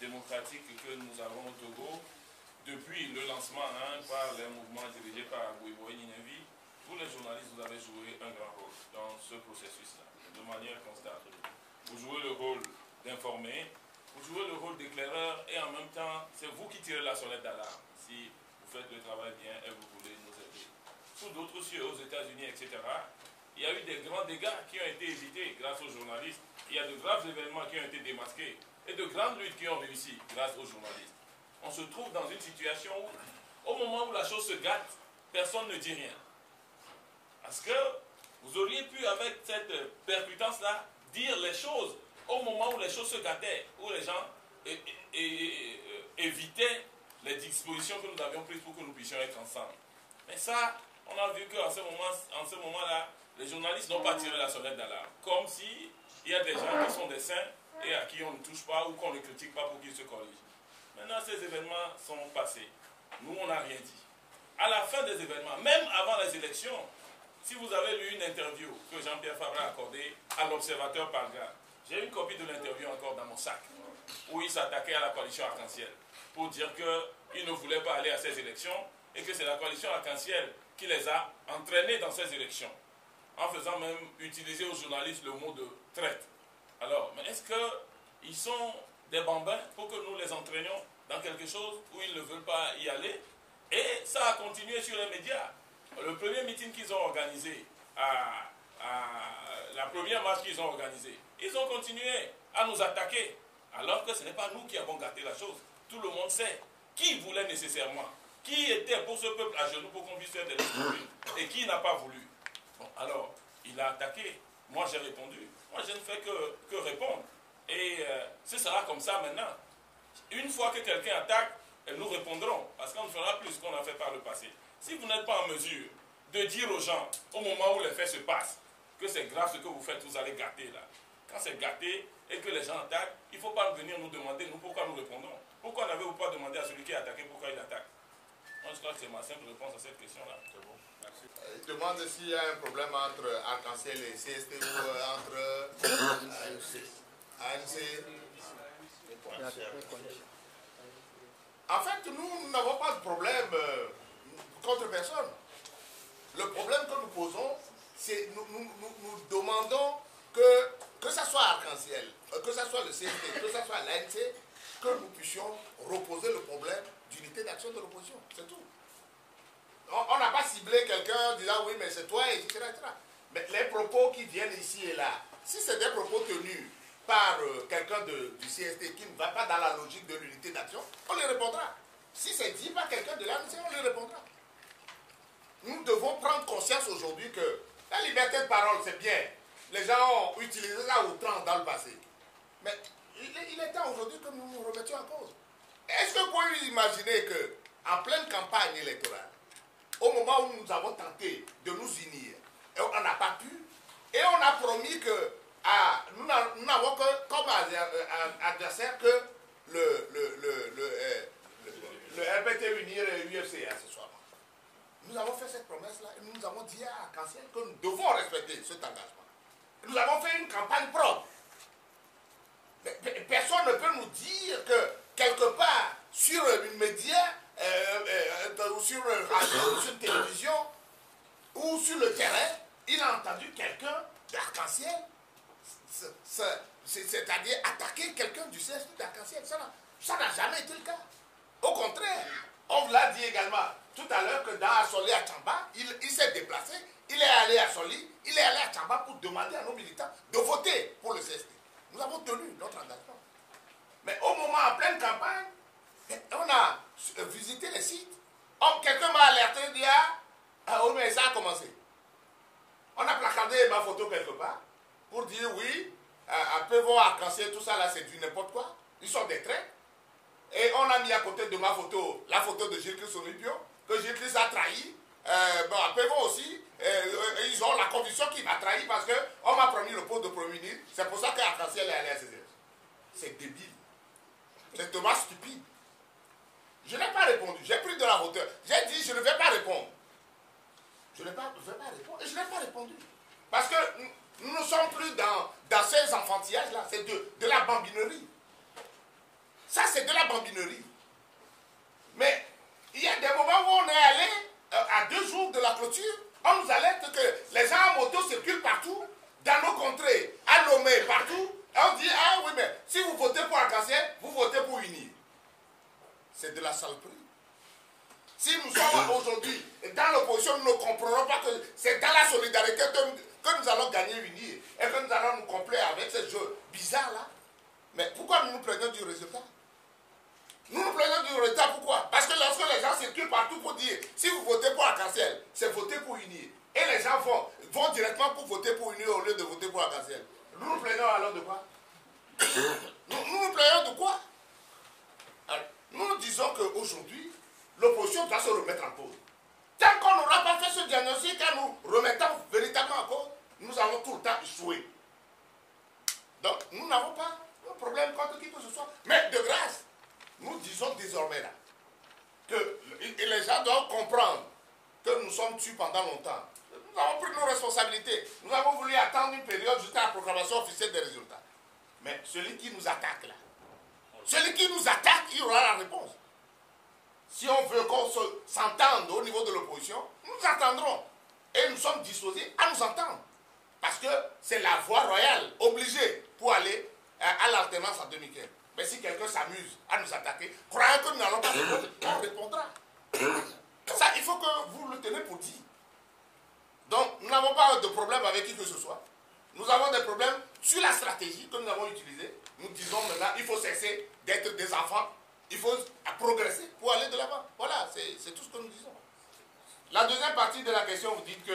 démocratique que nous avons au Togo, depuis le lancement par les mouvements dirigés par Gouiboy Ninevi, vous les journalistes, vous avez joué un grand rôle dans ce processus-là, de manière constante. Vous jouez le rôle d'informer, vous jouez le rôle d'éclaireur et en même temps, c'est vous qui tirez la sonnette d'alarme. Si vous faites le travail bien et vous voulez nous aider. Sous d'autres cieux, aux États-Unis, etc., il y a eu des grands dégâts qui ont été évités grâce aux journalistes. Il y a de graves événements qui ont été démasqués et de grandes luttes qui ont réussi grâce aux journalistes. On se trouve dans une situation où, au moment où la chose se gâte, personne ne dit rien. Parce que vous auriez pu, avec cette percutance-là, dire les choses au moment où les choses se gâtaient, où les gens évitaient les dispositions que nous avions prises pour que nous puissions être ensemble. Mais ça, on a vu qu'en ce moment-là, les journalistes n'ont pas tiré la sonnette d'alarme. Comme s'il y a des gens qui sont des saints et à qui on ne touche pas ou qu'on ne critique pas pour qu'ils se corrigent. Maintenant, ces événements sont passés. Nous, on n'a rien dit. À la fin des événements, même avant les élections, si vous avez lu une interview que Jean-Pierre Fabre a accordée à l'Observateur Parga, j'ai une copie de l'interview encore dans mon sac, où il s'attaquait à la coalition Arc-en-Ciel pour dire qu'il ne voulait pas aller à ces élections et que c'est la coalition Arc-en-Ciel qui les a entraînés dans ces élections, en faisant même utiliser aux journalistes le mot de traite. Alors, mais est-ce qu'ils sont des bambins pour que nous les entraînions dans quelque chose où ils ne veulent pas y aller? Et ça a continué sur les médias. Le premier meeting qu'ils ont organisé, la première marche qu'ils ont organisée, ils ont continué à nous attaquer, alors que ce n'est pas nous qui avons gâté la chose. Tout le monde sait qui voulait nécessairement, qui était pour ce peuple à genoux pour qu'on puisse faire des listes communes, et qui n'a pas voulu. Bon, alors, il a attaqué, moi j'ai répondu, moi je ne fais que répondre. Et ce sera comme ça maintenant. Une fois que quelqu'un attaque, nous répondrons, parce qu'on ne fera plus ce qu'on a fait par le passé. Si vous n'êtes pas en mesure de dire aux gens, au moment où les faits se passent, que c'est grave ce que vous faites, vous allez gâter là. Quand c'est gâté et que les gens attaquent, il ne faut pas venir nous demander, nous, pourquoi nous répondons. Pourquoi n'avez-vous pas demandé à celui qui est attaqué pourquoi il attaque? Moi, je crois que c'est ma simple réponse à cette question-là. C'est bon, merci. Il demande s'il y a un problème entre Arc-en-Ciel et CST ou entre ANC. En fait, nous n'avons pas de problème contre personne. Le problème que nous posons, c'est nous demandons que ce soit Arc-en-Ciel, que ce soit le CST, que ce soit l'ANC, que nous puissions reposer le problème d'unité d'action de l'opposition. C'est tout. On n'a pas ciblé quelqu'un disant oui, mais c'est toi, etc., etc. Mais les propos qui viennent ici et là, si c'est des propos tenus par quelqu'un du CST qui ne va pas dans la logique de l'unité d'action, on les répondra. Si c'est dit par quelqu'un de l'ANC, on les répondra. Nous devons prendre conscience aujourd'hui que la liberté de parole, c'est bien. Les gens ont utilisé ça à outrance dans le passé. Mais il est temps aujourd'hui que nous nous remettions en cause. Est-ce que vous pouvez imaginer qu'en pleine campagne électorale, au moment où nous avons tenté de nous unir, et on n'a pas pu, et on a promis que nous n'avons comme adversaire que le RPT Unir et l'UFC ce soir. Nous avons fait cette promesse-là et nous avons dit à Arc-en-Ciel que nous devons respecter cet engagement. Nous avons fait une campagne propre. Personne ne peut nous dire que quelque part, sur une média, ou sur une radio, ou sur une télévision, ou sur le terrain, il a entendu quelqu'un d'Arc-en-Ciel, c'est-à-dire attaquer quelqu'un du CST d'Arc-en-Ciel. Ça n'a jamais été le cas. Au contraire, on vous l'a dit également tout à l'heure que dans Assoli à Tchamba, il s'est déplacé, il est allé à Assoli, il est allé à Tchamba pour demander à nos militants de voter pour le CST. Nous avons tenu notre engagement. Mais au moment, en pleine campagne, on a visité les sites. Quelqu'un m'a alerté, dit oh, mais ça a commencé. On a placardé ma photo quelque part pour dire oui, à Pévo, Arc-en-Ciel, tout ça là, c'est du n'importe quoi. Ils sont des traits. Et on a mis à côté de ma photo la photo de Gilles-Christ Onipio, que Gilles-Christ a trahi. À Pévo aussi, ils ont la conviction qu'il m'a trahi parce qu'on m'a promis le poste de Premier ministre. C'est pour ça qu'Arc-en-Ciel est allé à ces élections. C'est débile. C'est dommage stupide. Je n'ai pas répondu. J'ai pris de la hauteur. J'ai dit je ne vais pas répondre. Je ne vais pas répondre. Et je n'ai pas répondu. Parce que nous ne sommes plus dans ces enfantillages-là. C'est de la bambinerie. Ça, c'est c'est de la bambinerie. Mais il y a des moments où on est allé, à 2 jours de la clôture, on nous alerte que les gens en moto circulent partout, dans nos contrées, à Lomé, partout. Et on dit, ah oui, mais si vous votez pour Arc-en-Ciel, vous votez pour UNIR. C'est de la saloperie. Si nous sommes aujourd'hui dans l'opposition, nous ne comprendrons pas que c'est dans la solidarité que nous allons gagner UNIR et que nous allons nous compléter avec ce jeu bizarre-là. Mais pourquoi nous nous plaignons du résultat? Nous nous plaignons du résultat, pourquoi? Parce que lorsque les gens circulent partout pour dire, si vous votez pour Arc-en-Ciel, c'est voter pour UNIR. Et les gens vont directement pour voter pour UNIR au lieu de voter pour Arc-en-Ciel. Nous nous plaignons alors de quoi? Nous nous plaignons de quoi? Alors, nous disons qu'aujourd'hui, l'opposition doit se remettre en cause. Tant qu'on n'aura pas fait ce diagnostic, en nous remettant véritablement en cause, nous allons tout le temps échouer. Donc, nous n'avons pas un problème contre qui que ce soit. Mais de grâce, nous disons désormais là, que les gens doivent comprendre que nous sommes tués pendant longtemps. Nous avons pris nos responsabilités. Nous avons voulu attendre une période jusqu'à la proclamation officielle des résultats. Mais celui qui nous attaque là, celui qui nous attaque, il aura la réponse. Si on veut qu'on s'entende au niveau de l'opposition, nous attendrons. Et nous sommes disposés à nous entendre. Parce que c'est la voie royale, obligée, pour aller à l'alternance en 2015. Mais si quelqu'un s'amuse à nous attaquer, croyez que nous n'allons pas répondre, on répondra. Ça, il faut que vous le tenez pour dit. Donc, nous n'avons pas de problème avec qui que ce soit. Nous avons des problèmes sur la stratégie que nous avons utilisée. Nous disons maintenant, il faut cesser d'être des enfants. Il faut progresser pour aller de l'avant. Voilà, c'est tout ce que nous disons. La deuxième partie de la question, vous dites que